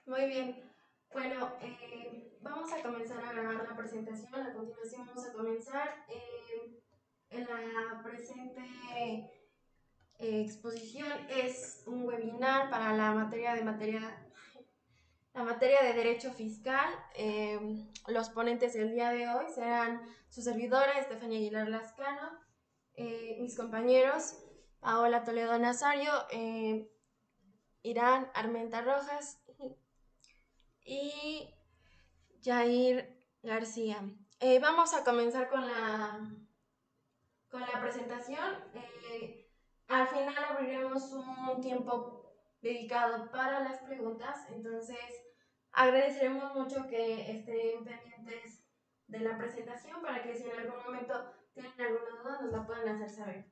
Muy bien. Bueno, vamos a comenzar a grabar la presentación. A continuación vamos a comenzar. En la presente exposición es un webinar para la materia de Derecho Fiscal. Los ponentes del día de hoy serán su servidora, Estefanía Aguilar Lascano, mis compañeros, Paola Toledo Nazario, Irán Armenta Rojas y Jair García. Vamos a comenzar con la presentación. Al final abriremos un tiempo dedicado para las preguntas, entonces agradeceremos mucho que estén pendientes de la presentación para que si en algún momento tienen alguna duda nos la puedan hacer saber.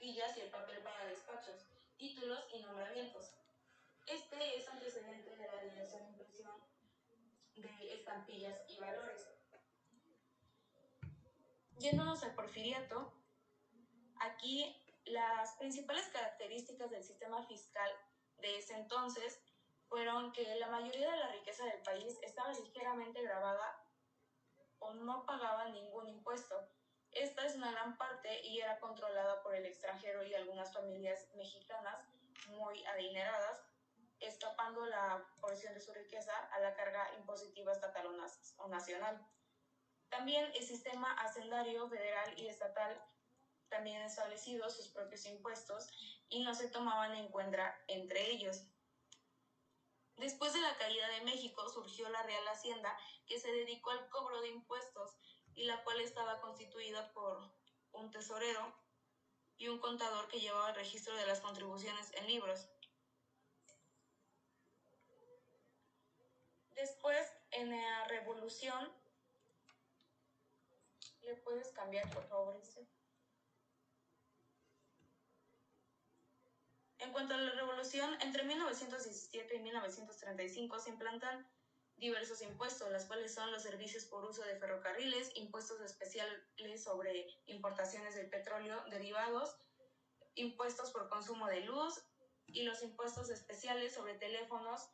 estampillas y el papel para despachos, títulos y nombramientos. Este es antecedente de la alineación e impresión de estampillas y valores. Yéndonos al porfiriato, aquí las principales características del sistema fiscal de ese entonces fueron que la mayoría de la riqueza del país estaba ligeramente gravada o no pagaba ningún impuesto. Esta es una gran parte y era controlada por el extranjero y algunas familias mexicanas muy adineradas, escapando la porción de su riqueza a la carga impositiva estatal o nacional. También el sistema hacendario federal y estatal también establecido sus propios impuestos y no se tomaban en cuenta entre ellos. Después de la caída de México surgió la Real Hacienda, que se dedicó al cobro de impuestos y la cual estaba constituida por un tesorero y un contador que llevaba el registro de las contribuciones en libros. Después, en la Revolución, ¿le puedes cambiar, por favor, este? En cuanto a la Revolución, entre 1917 y 1935 se implantan diversos impuestos, las cuales son los servicios por uso de ferrocarriles, impuestos especiales sobre importaciones de petróleo derivados, impuestos por consumo de luz y los impuestos especiales sobre teléfonos,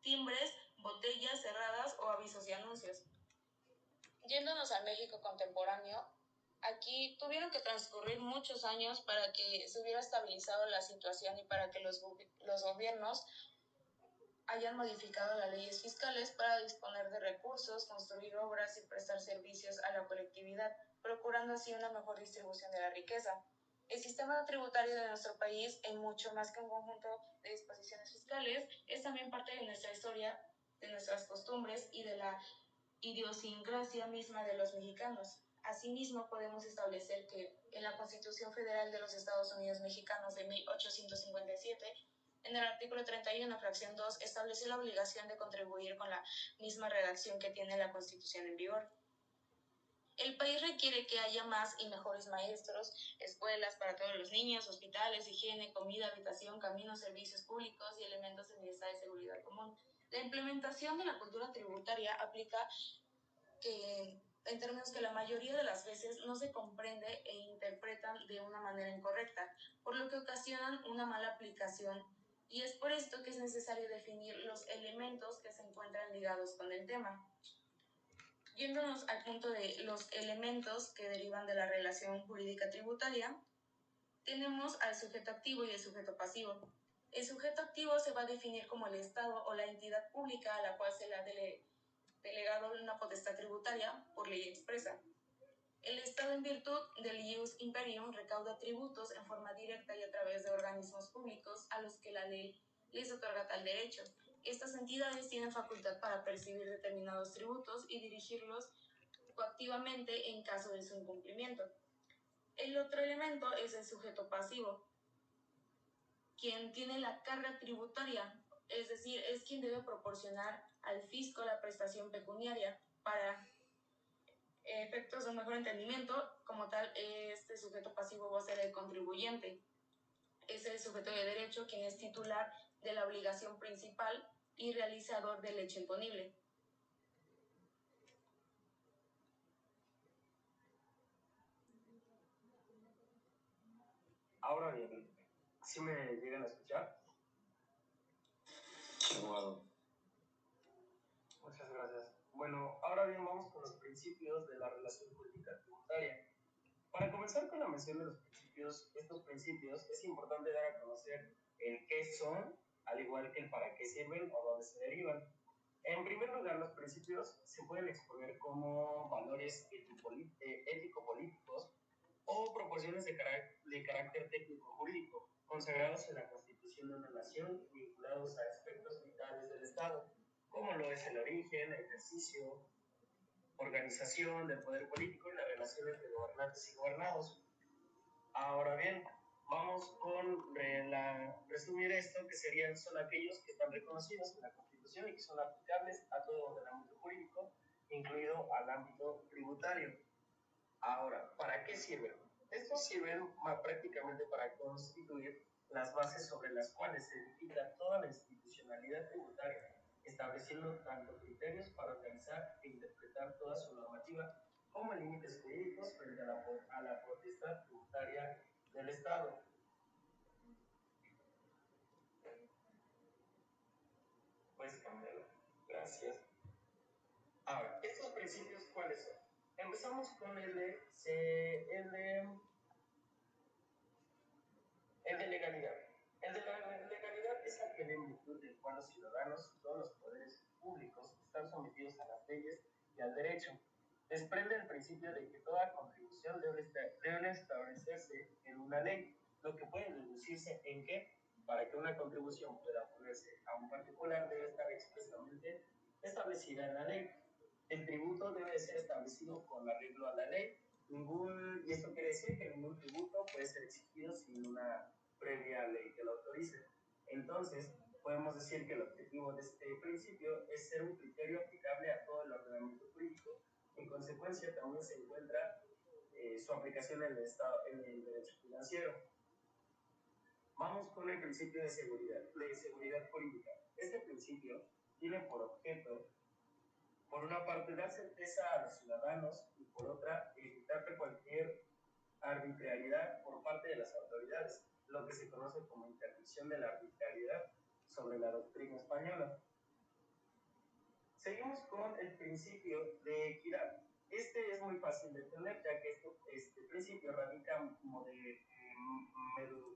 timbres, botellas cerradas o avisos y anuncios. Yéndonos al México contemporáneo, aquí tuvieron que transcurrir muchos años para que se hubiera estabilizado la situación y para que los gobiernos hayan modificado las leyes fiscales para disponer de recursos, construir obras y prestar servicios a la colectividad, procurando así una mejor distribución de la riqueza. El sistema tributario de nuestro país, en mucho más que un conjunto de disposiciones fiscales, es también parte de nuestra historia, de nuestras costumbres y de la idiosincrasia misma de los mexicanos. Asimismo, podemos establecer que en la Constitución Federal de los Estados Unidos Mexicanos de 1857, en el artículo 31, fracción 2, estableció la obligación de contribuir con la misma redacción que tiene la Constitución en vigor. El país requiere que haya más y mejores maestros, escuelas para todos los niños, hospitales, higiene, comida, habitación, caminos, servicios públicos y elementos de bienestar y seguridad común. La implementación de la cultura tributaria aplica que en términos que la mayoría de las veces no se comprende e interpretan de una manera incorrecta, por lo que ocasionan una mala aplicación, y es por esto que es necesario definir los elementos que se encuentran ligados con el tema. Yéndonos al punto de los elementos que derivan de la relación jurídica tributaria, tenemos al sujeto activo y el sujeto pasivo. El sujeto activo se va a definir como el Estado o la entidad pública a la cual se le ha delegado una potestad tributaria por ley expresa. El Estado, en virtud del ius imperium, recauda tributos en forma directa y a través de organismos públicos a los que la ley les otorga tal derecho. Estas entidades tienen facultad para percibir determinados tributos y dirigirlos coactivamente en caso de su incumplimiento. El otro elemento es el sujeto pasivo, quien tiene la carga tributaria, es decir, es quien debe proporcionar al fisco la prestación pecuniaria. Para efectos de un mejor entendimiento, como tal, este sujeto pasivo va a ser el contribuyente. Es el sujeto de derecho quien es titular de la obligación principal y realizador del hecho imponible. Ahora bien, ¿sí me llegan a escuchar? Bueno, muchas gracias. Bueno, ahora bien vamos con los principios de la relación jurídica tributaria. Para comenzar con la mención de los principios, estos principios es importante dar a conocer el qué son, al igual que el para qué sirven o dónde se derivan. En primer lugar, los principios se pueden exponer como valores ético-políticos o proporciones de carácter técnico-jurídico, consagrados en la Constitución de una nación y vinculados a aspectos vitales del Estado, como lo es el origen, ejercicio, organización del poder político y las relaciones entre gobernantes y gobernados. Ahora bien, vamos con resumir esto, que son aquellos que están reconocidos en la Constitución y que son aplicables a todo el ámbito jurídico, incluido al ámbito tributario. Ahora, ¿para qué sirven? Estos sirven prácticamente para constituir las bases sobre las cuales se edifica toda la institucionalidad tributaria, estableciendo tanto criterios para organizar e interpretar toda su normativa como límites jurídicos frente a la potestad tributaria del Estado. Puedes cambiarlo. Gracias. Ahora, ¿estos principios cuáles son? Empezamos con el de legalidad. El de la legalidad es aquel en virtud del cual los ciudadanos y todos los poderes públicos están sometidos a las leyes y al derecho. Desprende el principio de que toda contribución debe establecerse en una ley, lo que puede deducirse en que, para que una contribución pueda ponerse a un particular, debe estar expresamente establecida en la ley. El tributo debe ser establecido con arreglo a la ley. Y esto quiere decir que ningún tributo puede ser exigido sin una previa ley que lo autorice. Entonces, podemos decir que el objetivo de este principio es ser un criterio aplicable a todo el ordenamiento jurídico. En consecuencia, también se encuentra su aplicación en el derecho financiero. Vamos con el principio de seguridad jurídica. Este principio tiene por objeto, por una parte, dar certeza a los ciudadanos y por otra, evitar cualquier arbitrariedad por parte de las autoridades, lo que se conoce como interdicción de la arbitrariedad sobre la doctrina española. Seguimos con el principio de equidad. Este es muy fácil de entender, ya que este principio radica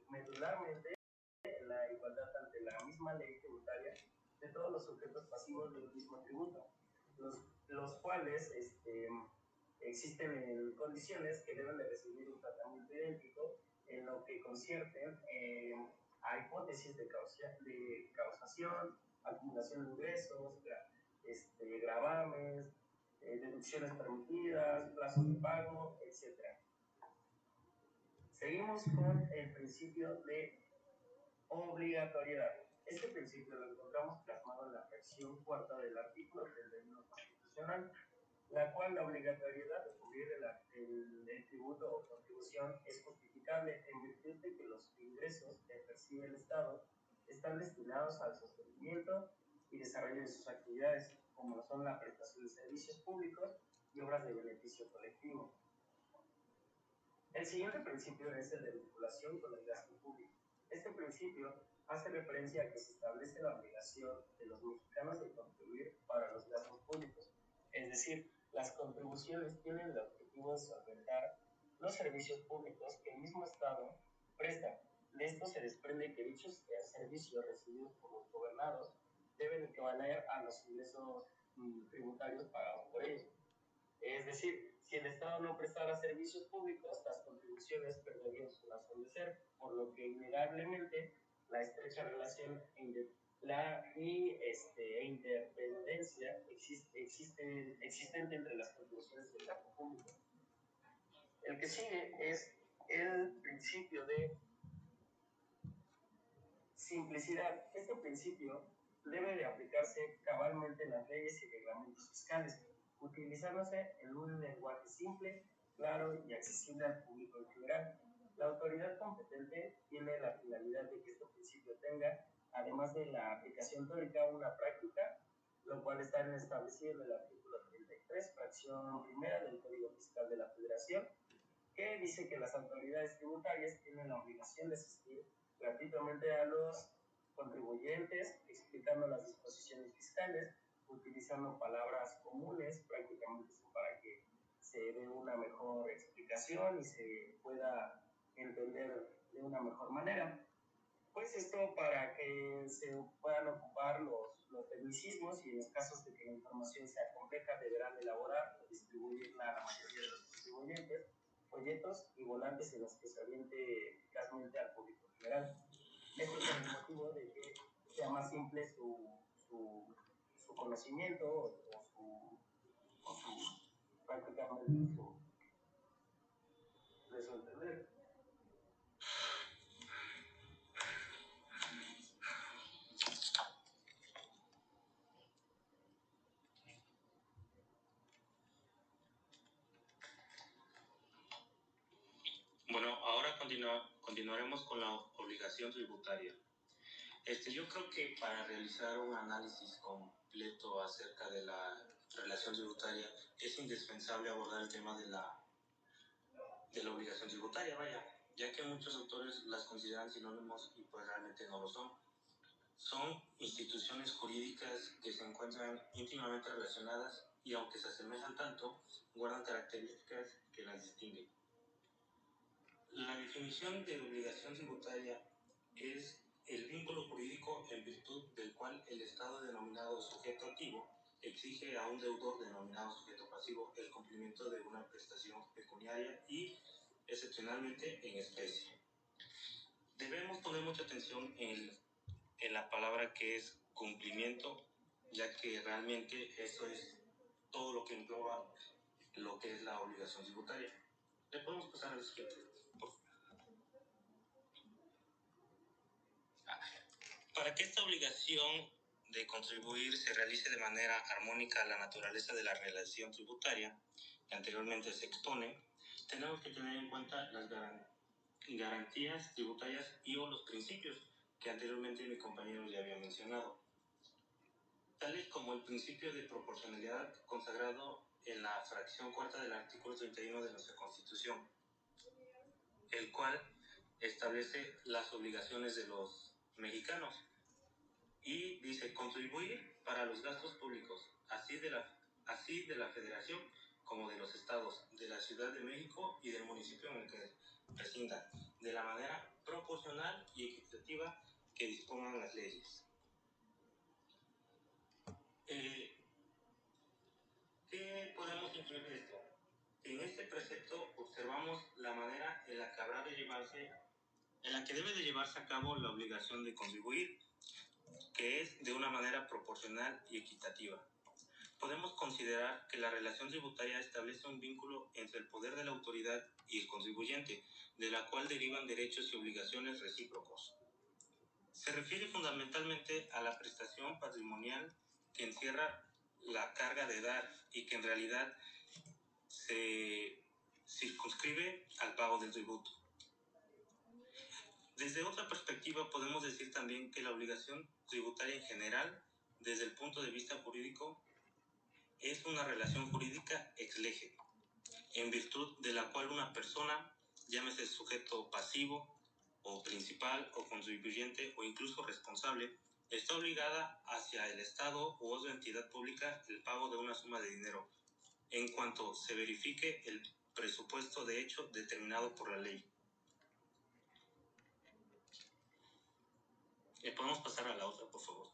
medularmente en la igualdad ante la misma ley tributaria de todos los sujetos pasivos del mismo tributo, los cuales existen en condiciones que deben de recibir un tratamiento idéntico en lo que concierten a hipótesis de causación, acumulación de ingresos, gravames, deducciones permitidas, plazos de pago, etc. Seguimos con el principio de obligatoriedad. Este principio lo encontramos plasmado en la fracción cuarta del artículo 31 constitucional, la cual la obligatoriedad de cubrir el tributo o contribución es justificable en virtud de que los ingresos que percibe el Estado están destinados al sostenimiento y desarrollo de sus actividades, como lo son la prestación de servicios públicos y obras de beneficio colectivo. El siguiente principio es el de vinculación con el gasto público. Este principio hace referencia a que se establece la obligación de los mexicanos de contribuir para los gastos públicos, es decir, las contribuciones tienen el objetivo de solventar los servicios públicos que el mismo Estado presta. De esto se desprende que dichos servicios recibidos por los gobernados deben equivaler a los ingresos tributarios pagados por ellos. Es decir, si el Estado no prestara servicios públicos, las contribuciones perderían su razón de ser, por lo que innegablemente la estrecha relación interdependencia existente entre las contribuciones y el gasto público. El que sigue es el principio de simplicidad. Este principio debe de aplicarse cabalmente en las leyes y reglamentos fiscales, utilizándose en un lenguaje simple, claro y accesible al público en general. La autoridad competente tiene la finalidad de que este principio tenga, además de la aplicación teórica, una práctica, lo cual está establecido en el artículo 33, fracción primera del Código Fiscal de la Federación, que dice que las autoridades tributarias tienen la obligación de asistir gratuitamente a los contribuyentes, explicando las disposiciones fiscales, utilizando palabras comunes prácticamente para que se dé una mejor explicación y se pueda entender de una mejor manera. Pues esto para que se puedan ocupar los tecnicismos y en los casos de que la información sea compleja deberán elaborar o distribuirla a la mayoría de los contribuyentes, folletos y volantes en los que se oriente eficazmente al público general. Este es el motivo de que sea más simple su conocimiento o prácticamente de su entender. continuaremos con la obligación tributaria. Yo creo que para realizar un análisis completo acerca de la relación tributaria es indispensable abordar el tema de la obligación tributaria, ya que muchos autores las consideran sinónimos y pues realmente no lo son. Son instituciones jurídicas que se encuentran íntimamente relacionadas y aunque se asemejan tanto, guardan características que las distinguen. La definición de obligación tributaria es el vínculo jurídico en virtud del cual el Estado denominado sujeto activo exige a un deudor denominado sujeto pasivo el cumplimiento de una prestación pecuniaria y, excepcionalmente, en especie. Debemos poner mucha atención en la palabra que es cumplimiento, ya que realmente eso es todo lo que engloba lo que es la obligación tributaria. Le podemos pasar al siguiente. Para que esta obligación de contribuir se realice de manera armónica a la naturaleza de la relación tributaria que anteriormente se expone, tenemos que tener en cuenta las garantías tributarias y o los principios que anteriormente mi compañero ya había mencionado, tales como el principio de proporcionalidad consagrado en la fracción cuarta del artículo 31 de nuestra Constitución, el cual establece las obligaciones de los mexicanos y dice contribuir para los gastos públicos, así de la Federación como de los estados, de la Ciudad de México y del municipio en el que residan, de la manera proporcional y equitativa que dispongan las leyes. ¿Qué podemos incluir de esto? En este precepto observamos la manera en la que debe de llevarse a cabo la obligación de contribuir, que es de una manera proporcional y equitativa. Podemos considerar que la relación tributaria establece un vínculo entre el poder de la autoridad y el contribuyente, de la cual derivan derechos y obligaciones recíprocos. Se refiere fundamentalmente a la prestación patrimonial que encierra la carga de dar y que en realidad se circunscribe al pago del tributo. Desde otra perspectiva podemos decir también que la obligación tributaria en general, desde el punto de vista jurídico, es una relación jurídica ex lege, en virtud de la cual una persona, llámese sujeto pasivo o principal o contribuyente o incluso responsable, está obligada hacia el Estado u otra entidad pública el pago de una suma de dinero, en cuanto se verifique el presupuesto de hecho determinado por la ley. ¿Podemos pasar a la otra, por favor?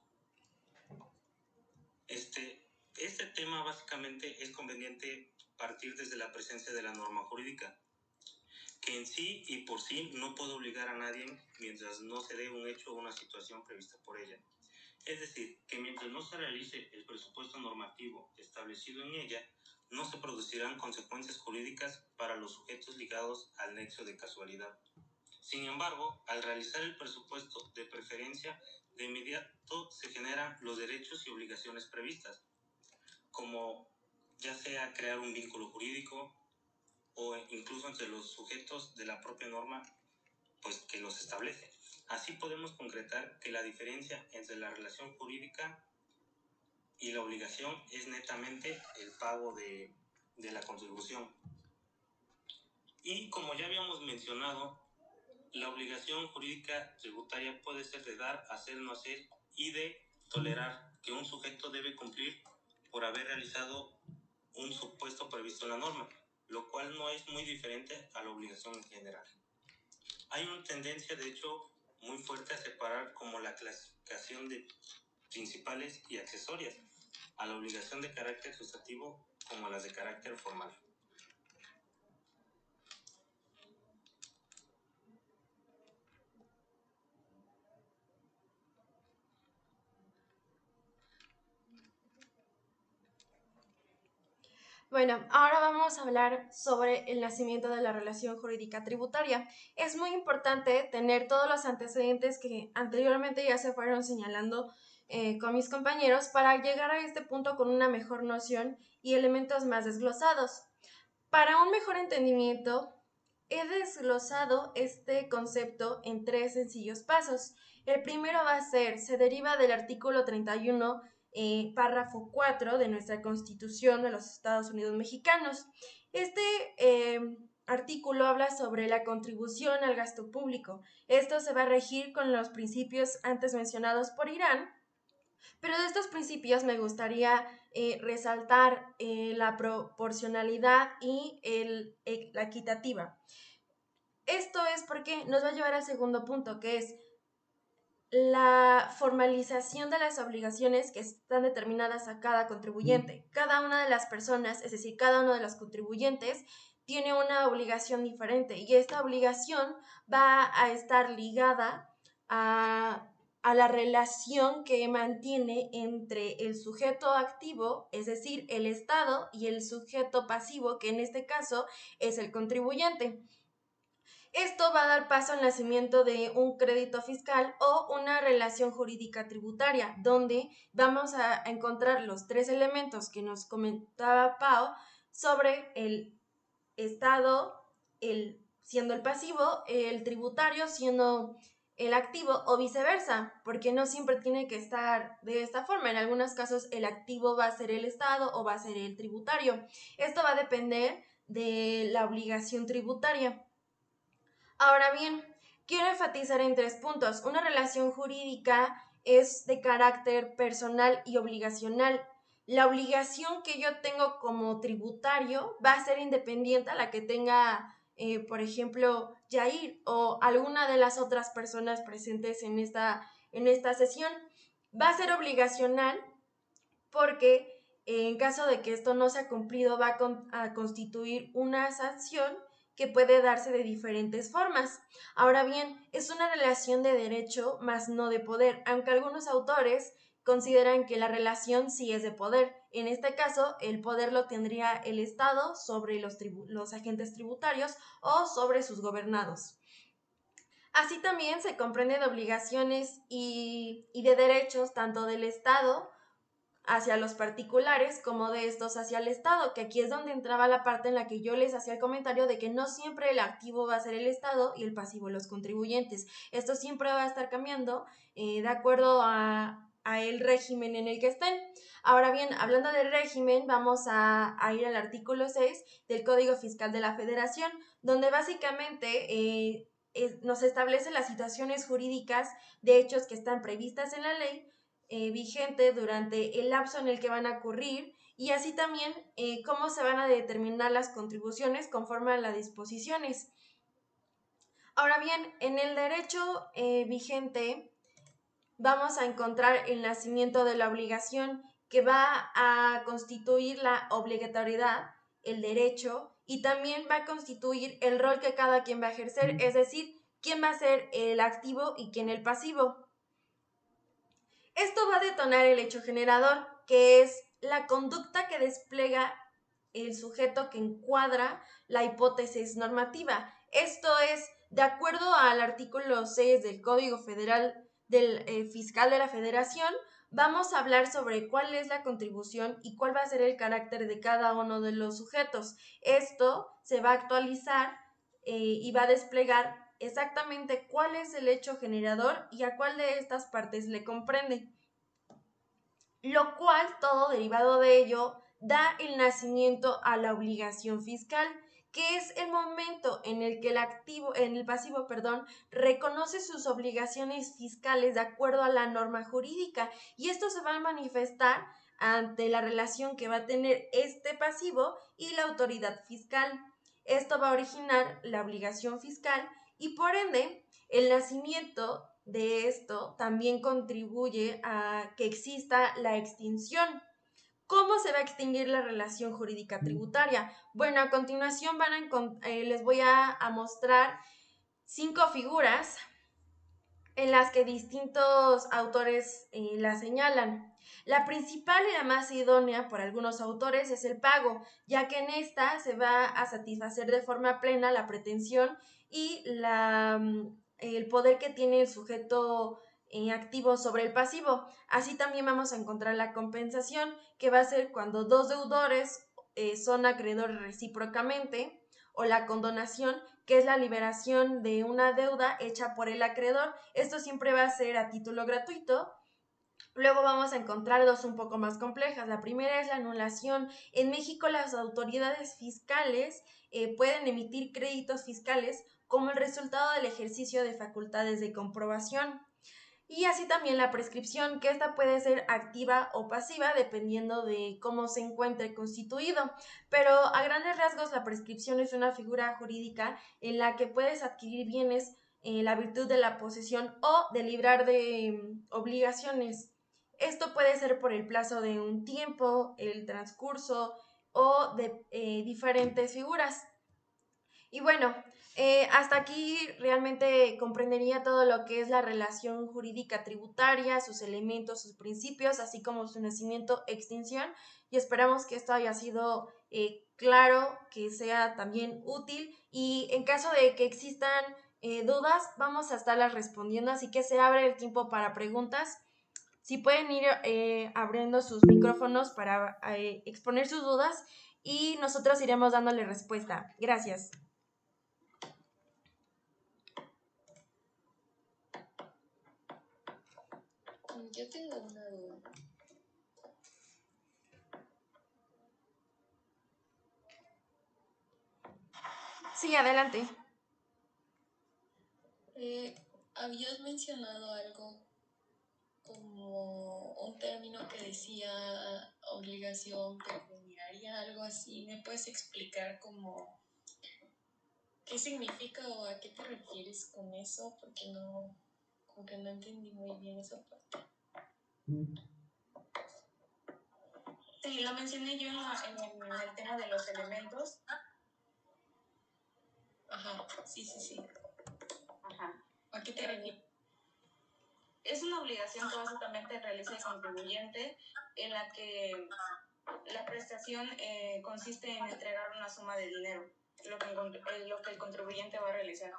Este tema básicamente es conveniente partir desde la presencia de la norma jurídica, que en sí y por sí no puede obligar a nadie mientras no se dé un hecho o una situación prevista por ella. Es decir, que mientras no se realice el presupuesto normativo establecido en ella, no se producirán consecuencias jurídicas para los sujetos ligados al nexo de casualidad. Sin embargo, al realizar el presupuesto de preferencia, de inmediato se generan los derechos y obligaciones previstas, como ya sea crear un vínculo jurídico o incluso entre los sujetos de la propia norma, pues que los establece. Así podemos concretar que la diferencia entre la relación jurídica y la obligación es netamente el pago de la contribución. Y como ya habíamos mencionado, la obligación jurídica tributaria puede ser de dar, hacer, no hacer y de tolerar que un sujeto debe cumplir por haber realizado un supuesto previsto en la norma, lo cual no es muy diferente a la obligación en general. Hay una tendencia, de hecho, muy fuerte a separar como la clasificación de principales y accesorias, a la obligación de carácter sustantivo como a las de carácter formal. Bueno, ahora vamos a hablar sobre el nacimiento de la relación jurídica tributaria. Es muy importante tener todos los antecedentes que anteriormente ya se fueron señalando con mis compañeros para llegar a este punto con una mejor noción y elementos más desglosados. Para un mejor entendimiento, he desglosado este concepto en 3 sencillos pasos. El primero va a ser, se deriva del artículo 31, párrafo 4 de nuestra Constitución de los Estados Unidos Mexicanos. Este artículo habla sobre la contribución al gasto público. Esto se va a regir con los principios antes mencionados por Irán, pero de estos principios me gustaría resaltar la proporcionalidad y la equitativa. Esto es porque nos va a llevar al segundo punto, que es la formalización de las obligaciones que están determinadas a cada contribuyente. Cada una de las personas, es decir, cada uno de los contribuyentes, tiene una obligación diferente y esta obligación va a estar ligada a la relación que mantiene entre el sujeto activo, es decir, el Estado, y el sujeto pasivo, que en este caso es el contribuyente. Esto va a dar paso al nacimiento de un crédito fiscal o una relación jurídica tributaria, donde vamos a encontrar los 3 elementos que nos comentaba Pau sobre el Estado, siendo el pasivo, el tributario siendo el activo o viceversa, porque no siempre tiene que estar de esta forma. En algunos casos el activo va a ser el Estado o va a ser el tributario. Esto va a depender de la obligación tributaria. Ahora bien, quiero enfatizar en 3 puntos. Una relación jurídica es de carácter personal y obligacional. La obligación que yo tengo como tributario va a ser independiente a la que tenga, por ejemplo, Yair o alguna de las otras personas presentes en esta sesión. Va a ser obligacional porque en caso de que esto no sea cumplido va a constituir una sanción que puede darse de diferentes formas. Ahora bien, es una relación de derecho más no de poder, aunque algunos autores consideran que la relación sí es de poder. En este caso, el poder lo tendría el Estado sobre los agentes tributarios o sobre sus gobernados. Así también se comprende de obligaciones y de derechos tanto del Estado hacia los particulares como de estos hacia el Estado, que aquí es donde entraba la parte en la que yo les hacía el comentario de que no siempre el activo va a ser el Estado y el pasivo los contribuyentes. Esto siempre va a estar cambiando de acuerdo a el régimen en el que estén. Ahora bien, hablando del régimen, vamos a ir al artículo 6 del Código Fiscal de la Federación, donde básicamente nos establece las situaciones jurídicas de hechos que están previstas en la ley vigente durante el lapso en el que van a ocurrir y así también cómo se van a determinar las contribuciones conforme a las disposiciones. Ahora bien, en el derecho vigente vamos a encontrar el nacimiento de la obligación que va a constituir la obligatoriedad, el derecho, y también va a constituir el rol que cada quien va a ejercer, es decir, quién va a ser el activo y quién el pasivo. Esto va a detonar el hecho generador, que es la conducta que despliega el sujeto que encuadra la hipótesis normativa. Esto es, de acuerdo al artículo 6 del Código Federal del Fiscal de la Federación, vamos a hablar sobre cuál es la contribución y cuál va a ser el carácter de cada uno de los sujetos. Esto se va a actualizar y va a desplegar exactamente cuál es el hecho generador y a cuál de estas partes le comprende. Lo cual, todo derivado de ello, da el nacimiento a la obligación fiscal, que es el momento en el que el pasivo, reconoce sus obligaciones fiscales de acuerdo a la norma jurídica, y esto se va a manifestar ante la relación que va a tener este pasivo y la autoridad fiscal. Esto va a originar la obligación fiscal y por ende el nacimiento de esto también contribuye a que exista la extinción. ¿Cómo se va a extinguir la relación jurídica tributaria? Bueno, a continuación les voy a mostrar 5 figuras en las que distintos autores la señalan. La principal y la más idónea por algunos autores es el pago, ya que en esta se va a satisfacer de forma plena la pretensión y el poder que tiene el sujeto activo sobre el pasivo. Así también vamos a encontrar la compensación, que va a ser cuando dos deudores son acreedores recíprocamente, o la condonación, que es la liberación de una deuda hecha por el acreedor. Esto siempre va a ser a título gratuito. Luego vamos a encontrar dos un poco más complejas. La primera es la anulación. En México las autoridades fiscales pueden emitir créditos fiscales como el resultado del ejercicio de facultades de comprobación. Y así también la prescripción, que esta puede ser activa o pasiva dependiendo de cómo se encuentre constituido. Pero a grandes rasgos la prescripción es una figura jurídica en la que puedes adquirir bienes en la virtud de la posesión o de librar de obligaciones. Esto puede ser por el plazo de un tiempo, el transcurso o de diferentes figuras. Y bueno, hasta aquí realmente comprendería todo lo que es la relación jurídica tributaria, sus elementos, sus principios, así como su nacimiento, extinción, y esperamos que esto haya sido claro, que sea también útil, y en caso de que existan dudas, vamos a estarlas respondiendo, así que se abre el tiempo para preguntas. Si pueden ir abriendo sus micrófonos para exponer sus dudas y nosotros iremos dándole respuesta. Gracias. Yo tengo una duda. Sí, adelante. Habías mencionado algo como un término que decía obligación pecuniaria, algo así. ¿Me puedes explicar como qué significa o a qué te refieres con eso? Porque no, como que no entendí muy bien esa parte. Sí, lo mencioné yo en el tema de los elementos. Ajá, sí. Ajá. ¿A qué te refieres? Es una obligación que básicamente realiza el contribuyente en la que la prestación consiste en entregar una suma de dinero, lo que el contribuyente va a realizar.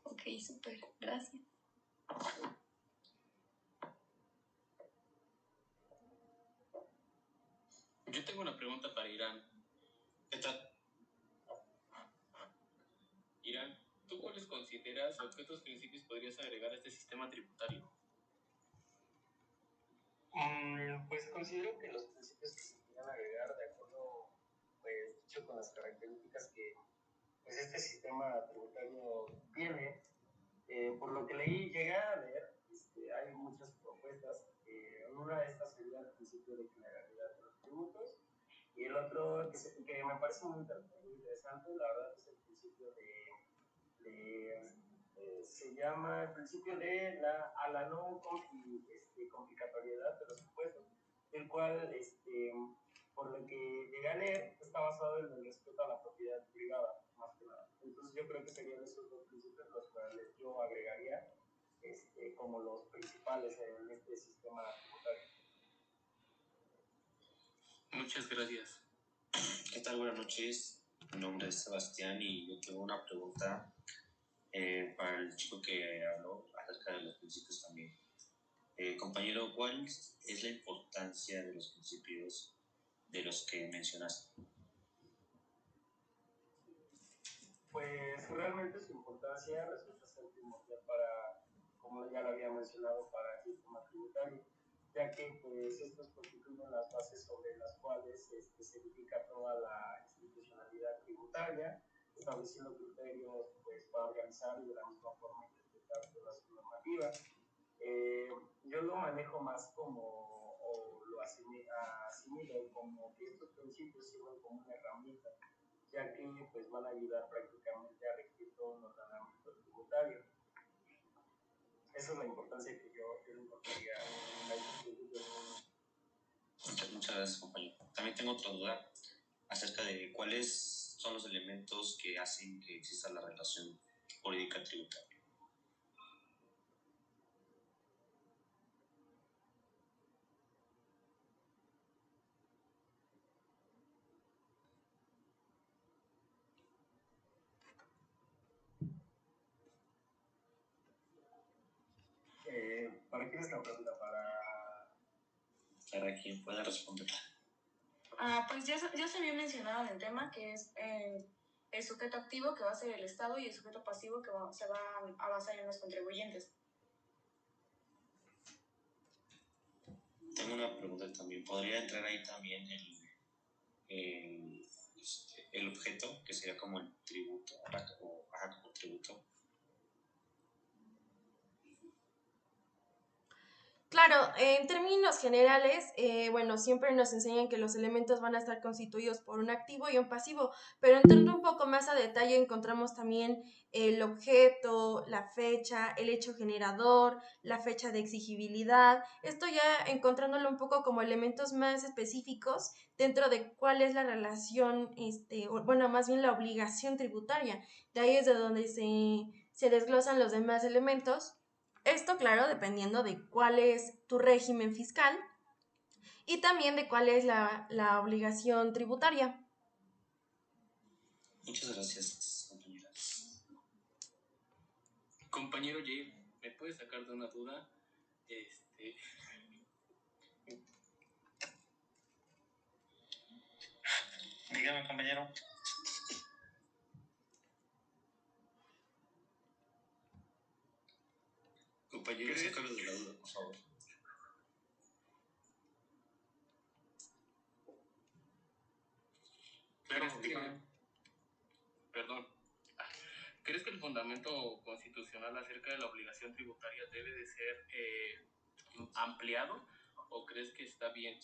Ok, súper, gracias. Yo tengo una pregunta para Irán. ¿Qué tal? Irán, ¿tú cuáles consideras o qué otros principios podrías agregar a este sistema tributario? Pues considero que los principios que se podrían agregar de acuerdo, pues, dicho con las características que pues, este sistema tributario tiene, por lo que leí, llegué a leer, hay muchas propuestas. Una de estas sería el principio de generalidad de los tributos, y el otro que me parece muy interesante, la verdad, es el principio se llama el principio de la no complicatoriedad de los impuestos, el cual, por lo que llegué a leer, está basado en el respeto a la propiedad privada, más que nada. Entonces yo creo que serían esos dos principios los cuales yo agregaría como los principales en este sistema tributario. Muchas gracias. ¿Qué tal? Buenas noches. Mi nombre es Sebastián y yo tengo una pregunta para el chico que habló acerca de los principios también. Compañero, ¿cuál es la importancia de los principios de los que mencionaste? Pues realmente su importancia resulta ser primordial para, como ya lo había mencionado, para el sistema tributario, ya que pues estos constituyen las bases sobre las cuales se edifica toda la institucionalidad tributaria, estableciendo criterios pues, para organizar y de la misma forma interpretar toda su normativa. Yo lo manejo más como, o lo asimilo como que estos principios sirven como una herramienta, ya que pues, van a ayudar prácticamente a regir todo un ordenamiento tributario. Esa es la importancia que yo le encontraría a estos principios. Muchas gracias, compañero. También tengo otra duda acerca de cuáles son los elementos que hacen que exista la relación jurídica tributaria. ¿Para quién es la pregunta? Para quien pueda responderla. Pues ya se había mencionado en el tema que es el sujeto activo, que va a ser el Estado, y el sujeto pasivo, que se va a basar en los contribuyentes. Tengo una pregunta también. ¿Podría entrar ahí también el objeto, que sería como el tributo, o como tributo? Claro, en términos generales, bueno, siempre nos enseñan que los elementos van a estar constituidos por un activo y un pasivo, pero entrando un poco más a detalle encontramos también el objeto, la fecha, el hecho generador, la fecha de exigibilidad, esto ya encontrándolo un poco como elementos más específicos dentro de cuál es la relación, bueno, más bien la obligación tributaria. De ahí es de donde se desglosan los demás elementos. Esto, claro, dependiendo de cuál es tu régimen fiscal y también de cuál es la obligación tributaria. Muchas gracias, compañera. Compañero Jair, ¿me puedes sacar de una duda? Dígame, compañero. Compañero, sácalo de la duda, por favor. ¿Crees que el fundamento constitucional acerca de la obligación tributaria debe de ser ampliado o crees que está bien?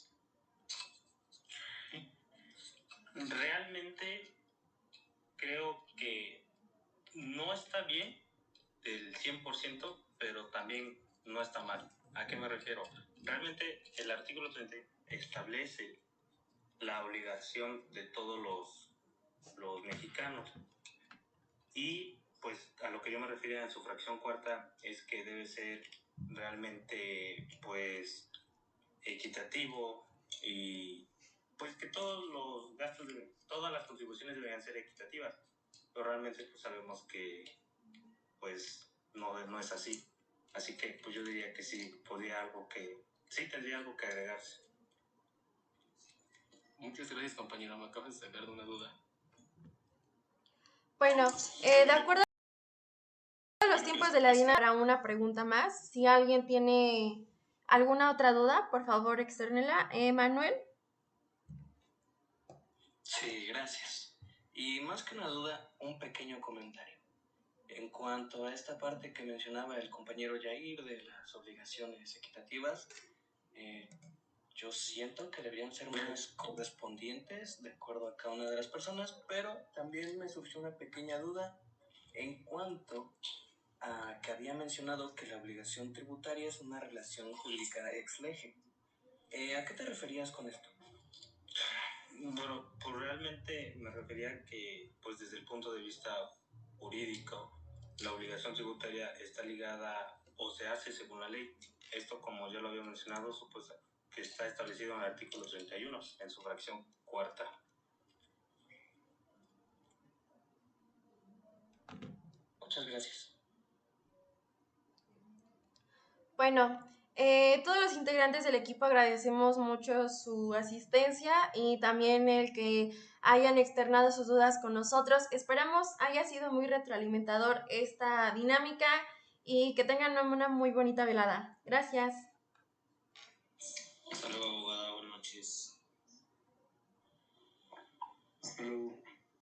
Realmente creo que no está bien del 100%, pero también no está mal. ¿A qué me refiero? Realmente el artículo 30 establece la obligación de todos los mexicanos. Y pues a lo que yo me refería en su fracción cuarta es que debe ser realmente pues equitativo y pues que todos los gastos, todas las contribuciones deberían ser equitativas. Pero realmente pues sabemos que pues no es así. Así que pues yo diría que sí tendría algo que agregarse. Muchas gracias, compañero. Me acabas de sacar de una duda. Bueno, de acuerdo a los tiempos de la dinámica, para una pregunta más. Si alguien tiene alguna otra duda, por favor, externela. Manuel. Sí, gracias. Y más que una duda, un pequeño comentario. En cuanto a esta parte que mencionaba el compañero Jair de las obligaciones equitativas, yo siento que deberían ser más correspondientes de acuerdo a cada una de las personas, pero también me surgió una pequeña duda en cuanto a que había mencionado que la obligación tributaria es una relación jurídica ex lege. ¿A qué te referías con esto? Bueno, pues realmente me refería que pues desde el punto de vista jurídico, la obligación tributaria está ligada o se hace según la ley. Esto, como ya lo había mencionado, que está establecido en el artículo 31, en su fracción cuarta. Muchas gracias. Bueno, todos los integrantes del equipo agradecemos mucho su asistencia y también el que hayan externado sus dudas con nosotros. Esperamos haya sido muy retroalimentador esta dinámica y que tengan una muy bonita velada. Gracias. Hasta luego, abogada. Buenas noches. Hasta luego.